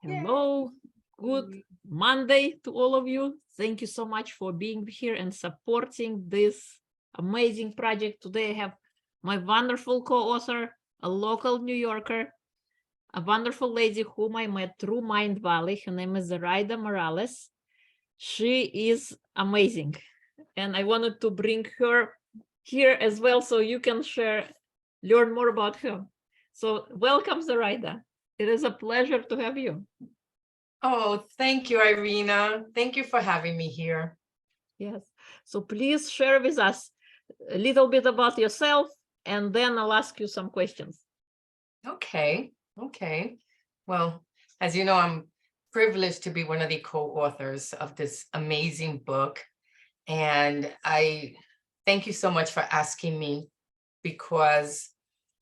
Hello, good Monday to all of you. Thank you so much for being here and supporting this amazing project. Today I have my wonderful co-author, a local New Yorker, a wonderful lady whom I met through Mind Valley. Her name is Zoraida Morales. She is amazing. And I wanted to bring her here as well so you can learn more about her. So welcome, Zoraida. It is a pleasure to have you. Oh, thank you, Irina. Thank you for having me here. Yes. So please share with us a little bit about yourself, and then I'll ask you some questions. Okay. Well, as you know, I'm privileged to be one of the co-authors of this amazing book. And I thank you so much for asking me, because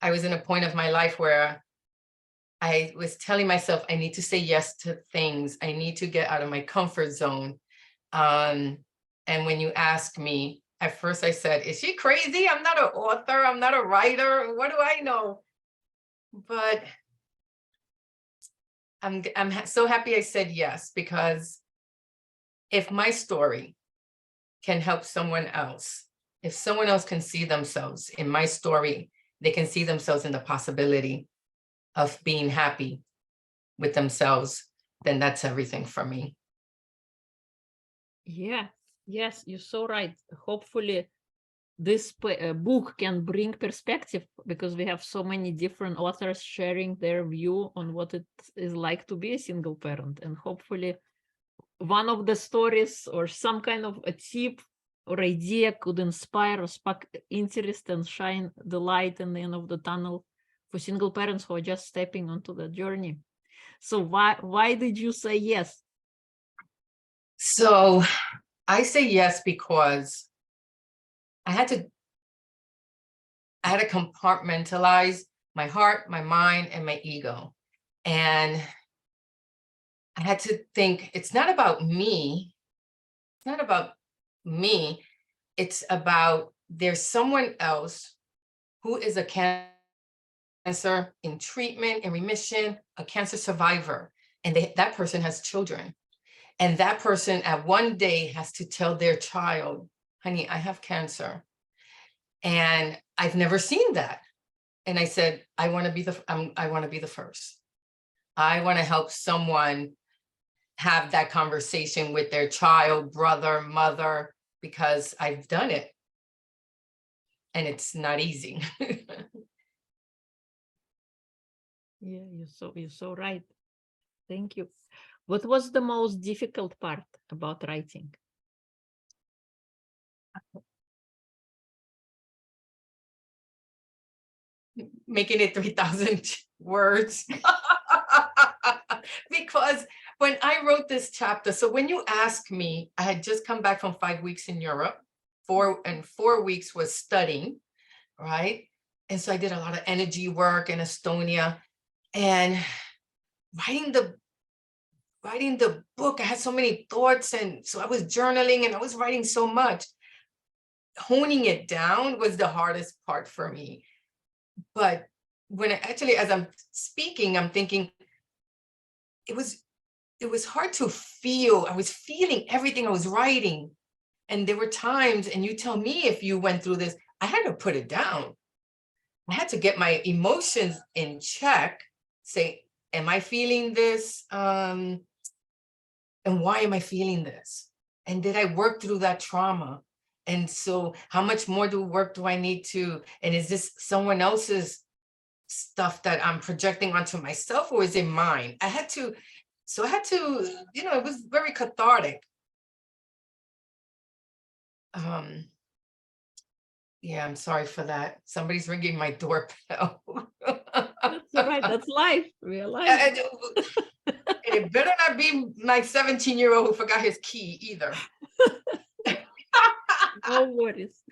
I was in a point of my life where I was telling myself I need to say yes to things. I need to get out of my comfort zone. And when you ask me, at first I said, is she crazy? I'm not an author. I'm not a writer. What do I know? But I'm so happy I said yes, because if my story can help someone else, if someone else can see themselves in my story, they can see themselves in the possibility of being happy with themselves, then that's everything for me. Yeah, yes, you're so right. Hopefully this book can bring perspective, because we have so many different authors sharing their view on what it is like to be a single parent. And hopefully one of the stories or some kind of a tip or idea could inspire or spark interest and shine the light in the end of the tunnel for single parents who are just stepping onto the journey. So why did you say yes? So I say yes because I had to compartmentalize my heart, my mind, and my ego. And I had to think, it's not about me. It's not about me. It's about there's someone else who is a cancer in treatment, in remission, a cancer survivor. And that person has children. And that person at one day has to tell their child, honey, I have cancer. And I've never seen that. And I said, I want to be the first. I want to help someone have that conversation with their child, brother, mother, because I've done it. And it's not easy. Yeah, you're so right. Thank you. What was the most difficult part about writing? Making it 3,000 words. Because when I wrote this chapter, so when you ask me, I had just come back from 5 weeks in Europe, 4 weeks was studying, right? And so I did a lot of energy work in Estonia, and writing the book, I had so many thoughts, and so I was journaling and I was writing so much. Honing it down was the hardest part for me. But when as I'm speaking, I'm thinking it was hard to feel. I was feeling everything I was writing. And there were times, and you tell me if you went through this, I had to put it down. I had to get my emotions in check, say, am I feeling this? And why am I feeling this? And did I work through that trauma? And so how much more work do I need to, and is this someone else's stuff that I'm projecting onto myself, or is it mine? I had to, it was very cathartic. Yeah, I'm sorry for that. Somebody's ringing my doorbell. That's all right. That's life. We're alive. It better not be my 17-year-old who forgot his key either. No worries.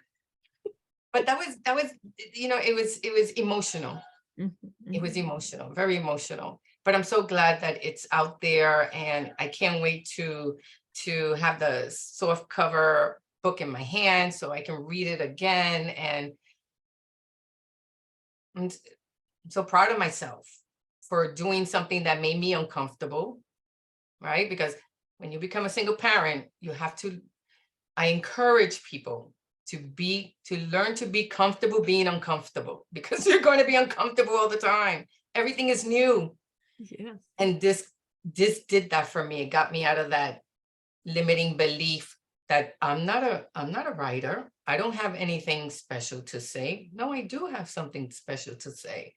But that was, it was emotional. Mm-hmm. It was emotional, very emotional. But I'm so glad that it's out there, and I can't wait to have the soft cover book in my hand so I can read it again. And I'm so proud of myself. for doing something that made me uncomfortable, right? Because when you become a single parent, you have to, I encourage people to learn to be comfortable being uncomfortable, because you're going to be uncomfortable all the time. Everything is new. Yes. And this did that for me. It got me out of that limiting belief that I'm not a writer. I don't have anything special to say. No, I do have something special to say.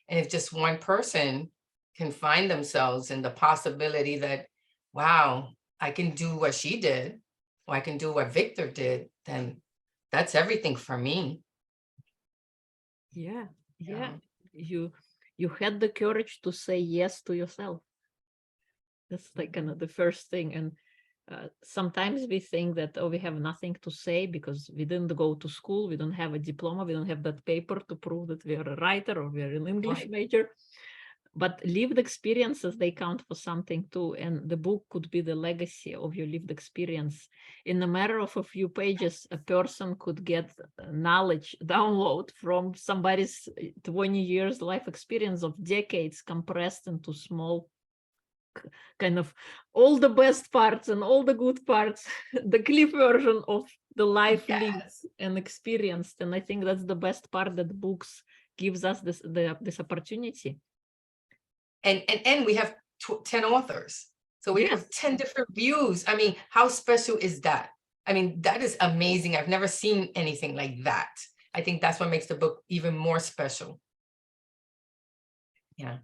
And if just one person can find themselves in the possibility that, wow, I can do what she did, or I can do what Victor did, then that's everything for me. Yeah. You had the courage to say yes to yourself. That's like kind of the first thing. And sometimes we think that, oh, we have nothing to say because we didn't go to school, we don't have a diploma, we don't have that paper to prove that we are a writer or we are an English major. But lived experiences, they count for something too. And the book could be the legacy of your lived experience. In a matter of a few pages, a person could get knowledge download from somebody's 20 years life experience of decades compressed into small, kind of all the best parts and all the good parts, the clip version of the life lived and experienced. And I think that's the best part, that books gives us this opportunity. And we have 10 authors. So we have 10 different views. I mean, how special is that? I mean, that is amazing. I've never seen anything like that. I think that's what makes the book even more special. Yeah.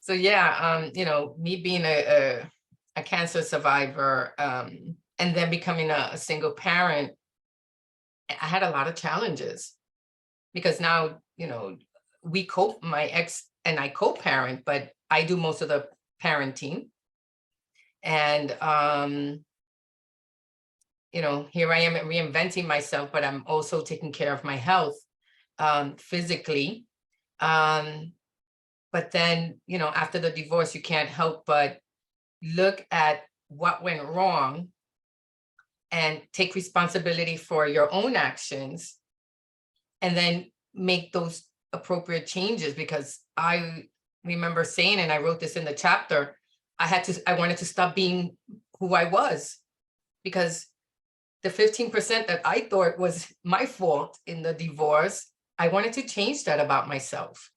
So yeah, me being a cancer survivor, and then becoming a single parent, I had a lot of challenges, because now, my ex and I co-parent, but I do most of the parenting. And here I am reinventing myself, but I'm also taking care of my health, physically. But then, after the divorce, you can't help but look at what went wrong and take responsibility for your own actions, and then make those appropriate changes. Because I remember saying, and I wrote this in the chapter, I wanted to stop being who I was, because the 15% that I thought was my fault in the divorce, I wanted to change that about myself.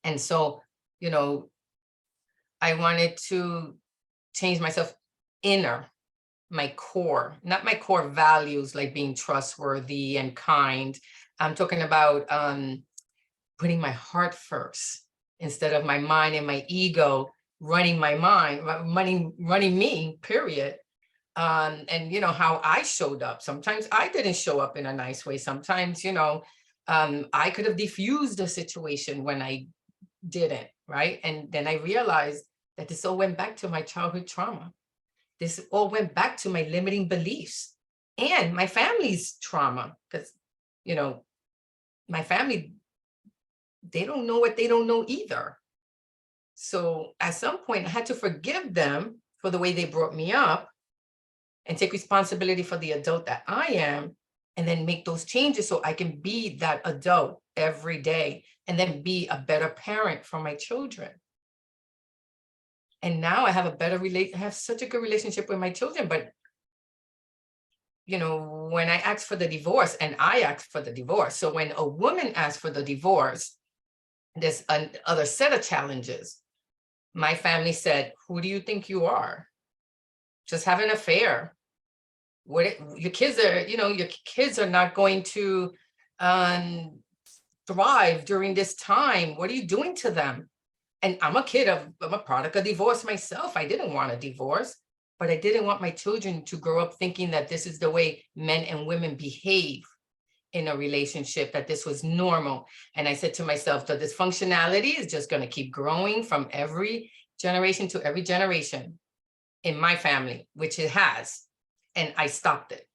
And so, I wanted to change myself inner, my core, not my core values, like being trustworthy and kind. I'm talking about putting my heart first instead of my mind and my ego running my mind, running me, period. And how I showed up. Sometimes I didn't show up in a nice way. Sometimes, I could have diffused a situation when I didn't, right? And then I realized that this all went back to my childhood trauma. This all went back to my limiting beliefs and my family's trauma, because, my family, they don't know what they don't know either. So at some point, I had to forgive them for the way they brought me up and take responsibility for the adult that I am, and then make those changes so I can be that adult every day, and then be a better parent for my children. And now I have I have such a good relationship with my children. But when I asked for the divorce, and I asked for the divorce, so when a woman asks for the divorce, there's another set of challenges. My family said, who do you think you are? Just have an affair. Your kids are not going to thrive during this time. What are you doing to them? And I'm a product of divorce myself. I didn't want a divorce, but I didn't want my children to grow up thinking that this is the way men and women behave in a relationship, that this was normal. And I said to myself, the dysfunctionality is just going to keep growing from every generation to every generation in my family, which it has. And I stopped it.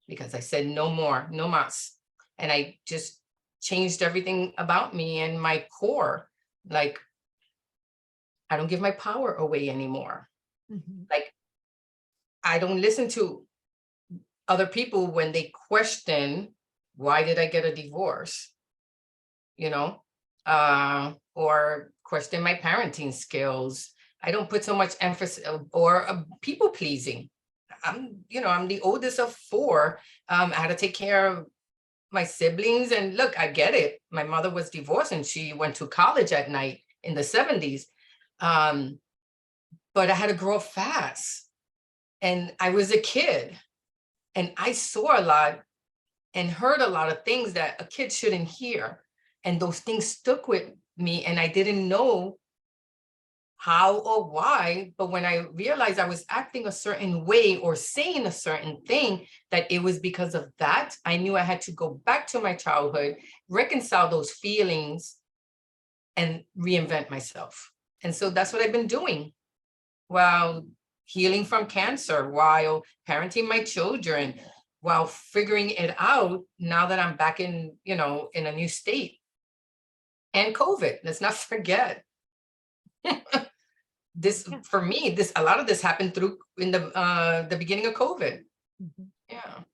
Because I said, no more, no mas. And I just changed everything about me and my core. Like, I don't give my power away anymore. Mhm. Like, I don't listen to other people when they question, why did I get a divorce? You know, or question my parenting skills. I don't put so much emphasis or people pleasing. I'm the oldest of four. I had to take care of my siblings, and look, I get it. My mother was divorced and she went to college at night in the 70s. But I had to grow up fast, and I was a kid, and I saw a lot and heard a lot of things that a kid shouldn't hear. And those things stuck with me, and I didn't know how or why. But when I realized I was acting a certain way or saying a certain thing, that it was because of that, I knew I had to go back to my childhood, reconcile those feelings, and reinvent myself. And so that's what I've been doing while healing from cancer, while parenting my children, while figuring it out now that I'm back in a new state. And COVID, let's not forget. This, Yeah. for me, a lot of this happened through in the beginning of COVID. Mhm. Yeah.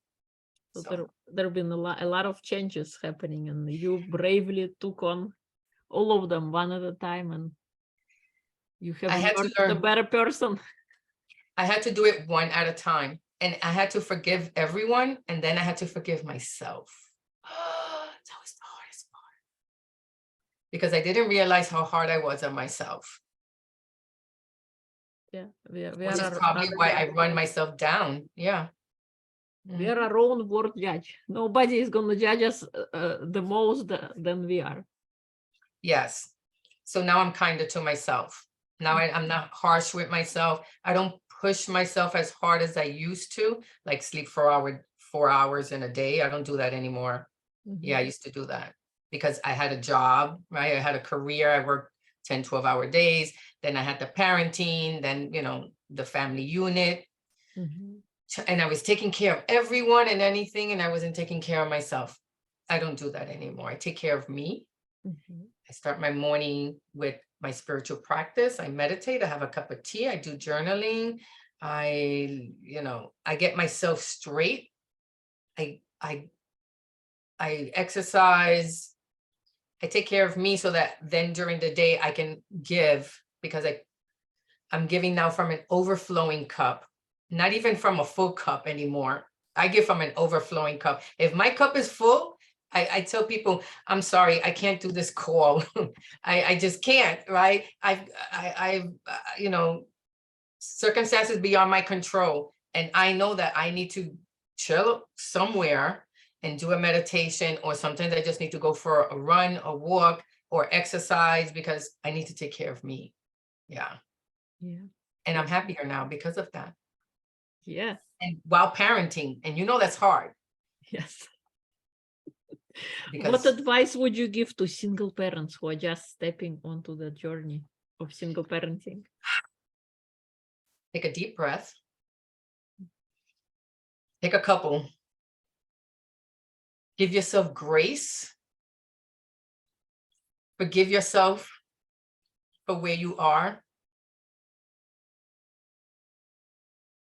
So So there have been a lot of changes happening, and you bravely took on all of them one at a time, and you have I had to emerged a learn. better person. I had to do it one at a time, and I had to forgive everyone, and then I had to forgive myself. That was the hardest part, because I didn't realize how hard I was on myself, Yeah, we which are is probably why I run myself down. Yeah. we are our own world judge. Nobody is going to judge us the most than we are. Yes. So now I'm kinder to myself. Now I'm not harsh with myself. I don't push myself as hard as I used to, like sleep 4 hours in a day. I don't do that anymore. Yeah, I used to do that because I had a job, right? I had a career. I worked 10, 12-hour days. Then I had the parenting, then, the family unit. Mhm. And I was taking care of everyone and anything, and I wasn't taking care of myself. I don't do that anymore. I take care of me. Mhm. I start my morning with my spiritual practice. I meditate. I have a cup of tea. I do journaling. I get myself straight. I exercise. I take care of me so that then during the day I can give, because I'm giving now from an overflowing cup, not even from a full cup anymore. I give from an overflowing cup. If my cup is full, I tell people, I'm sorry, I can't do this call. I just can't, right? Circumstances beyond my control. And I know that I need to chill somewhere and do a meditation, or sometimes I just need to go for a run, a walk, or exercise, because I need to take care of me. Yeah. Yeah. And I'm happier now because of that. Yeah. And while parenting, and that's hard, Yes. What because advice would you give to single parents who are just stepping onto the journey of single parenting? take a deep breath, take a couple, give yourself grace, forgive yourself for where you are,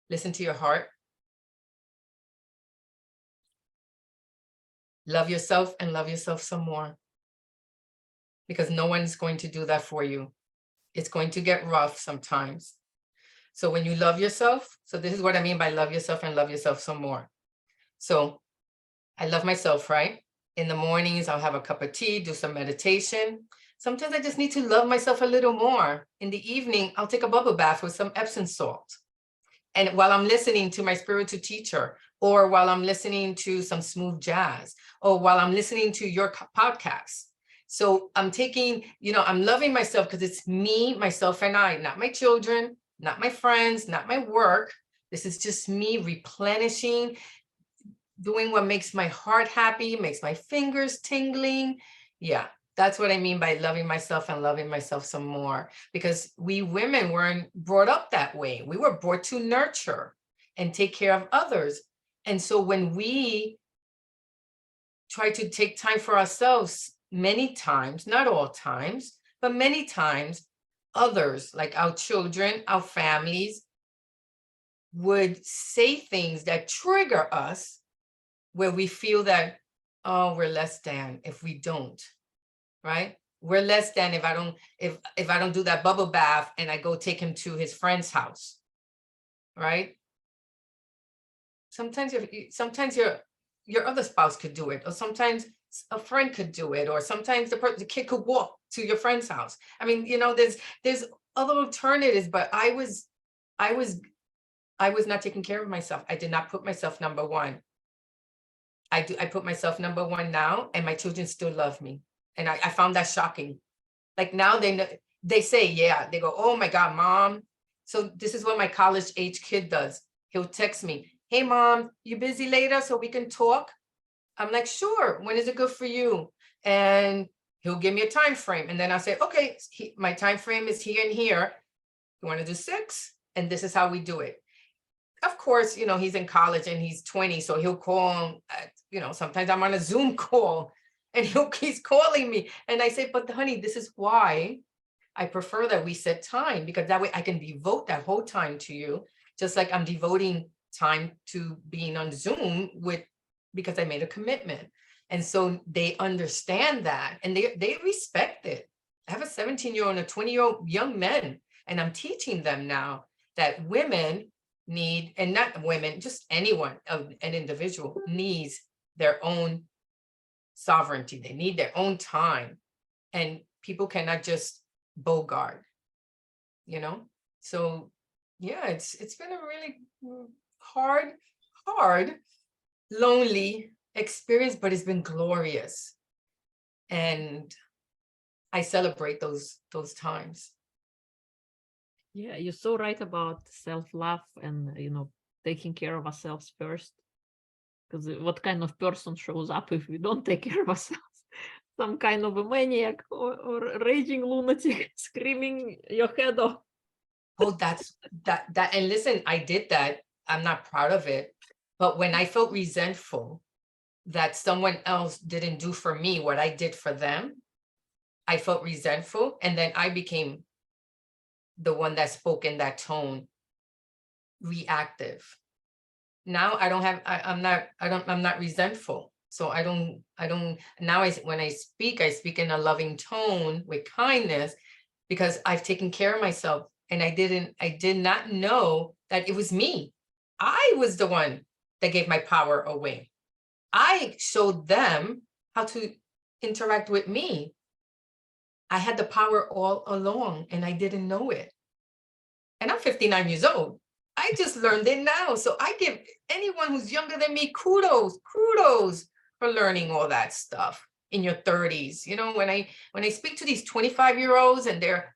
listen to your heart, love yourself, and love yourself some more, because no one's going to do that for you. It's going to get rough sometimes. So when you love yourself, so this is what I mean by love yourself and love yourself some more. So I love myself, right? In the mornings, I'll have a cup of tea, do some meditation. Sometimes I just need to love myself a little more. In the evening, I'll take a bubble bath with some Epsom salt. And while I'm listening to my spiritual teacher, or while I'm listening to some smooth jazz, or while I'm listening to your podcast. So I'm I'm loving myself, because it's me, myself, and I, not my children, not my friends, not my work. This is just me replenishing, doing what makes my heart happy, makes my fingers tingling. Yeah, that's what I mean by loving myself and loving myself some more, because we women weren't brought up that way. We were brought to nurture and take care of others. And so when we try to take time for ourselves many times, not all times, but many times, others, like our children, our families, would say things that trigger us where we feel that, oh, we're less than if we don't, right? We're less than if I don't do that bubble bath and I go take him to his friend's house, right? Sometimes your other spouse could do it, or sometimes a friend could do it, or sometimes the kid could walk to your friend's house. I mean, there's other alternatives, but I was not taking care of myself. I did not put myself number one. I put myself number one now, and my children still love me. And I found that shocking. Like now they say, yeah, they go, oh my God, mom. So this is what my college age kid does. He'll text me, hey mom, you busy later so we can talk? I'm like, sure, when is it good for you? And he'll give me a time frame. And then I say, okay, my time frame is here and here. You want to do 6? And this is how we do it. Of course, he's in college and he's 20, so he'll call, sometimes I'm on a Zoom call and he's calling me. And I say, but honey, this is why I prefer that we set time, because that way I can devote that whole time to you, just like I'm devoting time to being on Zoom because I made a commitment. And so they understand that and they respect it. I have a 17-year-old and a 20-year-old young men, and I'm teaching them now that women need, and not women, just anyone, an individual needs their own sovereignty. They need their own time, and people cannot just bogart, So yeah, it's been a really hard, lonely experience, but it's been glorious. And I celebrate those times. Yeah, you're so right about self-love and, taking care of ourselves first. Because what kind of person shows up if we don't take care of ourselves? Some kind of a maniac or raging lunatic screaming your head off. Oh, that's that. And listen, I did that. I'm not proud of it. But when I felt resentful that someone else didn't do for me what I did for them, I felt resentful. And then I became the one that spoke in that tone, reactive. Now I'm not resentful. So I don't now when I speak in a loving tone with kindness, because I've taken care of myself, and I did not know that it was me. I was the one that gave my power away. I showed them how to interact with me. I had the power all along and I didn't know it. And I'm 59 years old. I just learned it now. So I give anyone who's younger than me kudos for learning all that stuff in your 30s. When I speak to these 25-year-olds and they're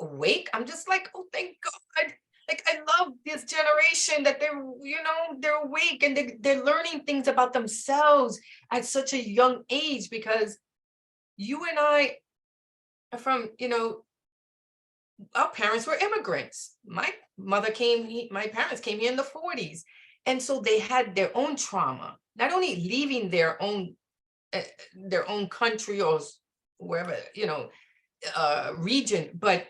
awake, I'm just like, oh, thank God. Like, I love this generation that they're awake and they're learning things about themselves at such a young age, because you and I are from, our parents were immigrants. My parents came here in the 40s. And so they had their own trauma, not only leaving their own country or wherever, region, but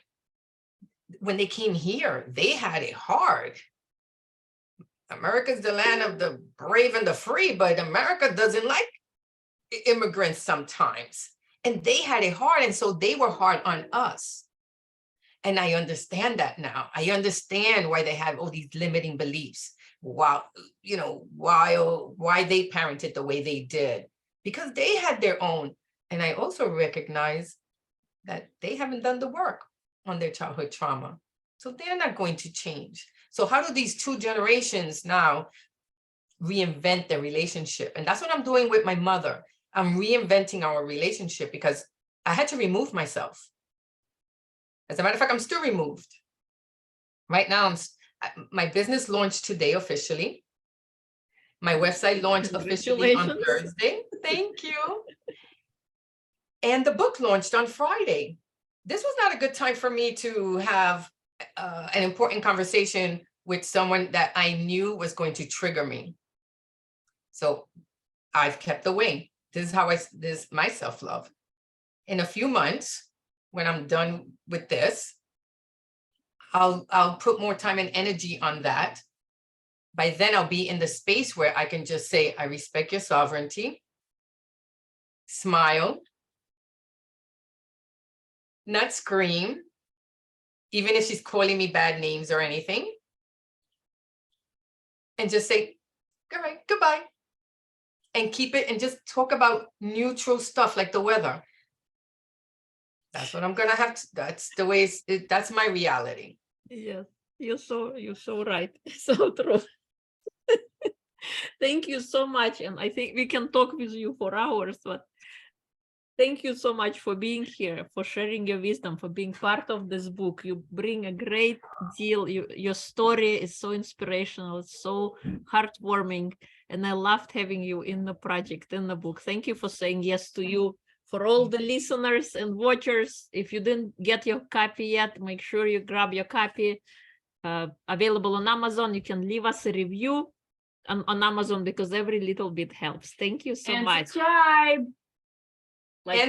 when they came here, they had it hard. America's the land of the brave and the free, but America doesn't like immigrants sometimes. And they had it hard. And so they were hard on us. And I understand that now. I understand why they have all these limiting beliefs. Why they parented the way they did, because they had their own. And I also recognize that they haven't done the work on their childhood trauma. So they're not going to change. So how do these two generations now reinvent their relationship? And that's what I'm doing with my mother. I'm reinventing our relationship because I had to remove myself. As a matter of fact, I'm still removed. Right now, my business launched today officially. My website launched officially on Thursday. Thank you. And the book launched on Friday. This was not a good time for me to have an important conversation with someone that I knew was going to trigger me. So I've kept away. this is how this is my self-love. In a few months, when I'm done with this, I'll put more time and energy on that. By then I'll be in the space where I can just say, I respect your sovereignty, smile, not scream, even if she's calling me bad names or anything, and just say, all right, goodbye. And keep it and just talk about neutral stuff like the weather. That's what I'm gonna have to, that's the way that's my reality. Yes, you're so right. So true. Thank you so much. And I think we can talk with you for hours, but thank you so much for being here, for sharing your wisdom, for being part of this book. You bring a great deal. Your story is so inspirational, it's so heartwarming. And I loved having you in the project, in the book. Thank you for saying yes to you. For all the listeners and watchers, if you didn't get your copy yet, make sure you grab your copy. Available on Amazon. You can leave us a review on Amazon because every little bit helps. Thank you so much. Subscribe.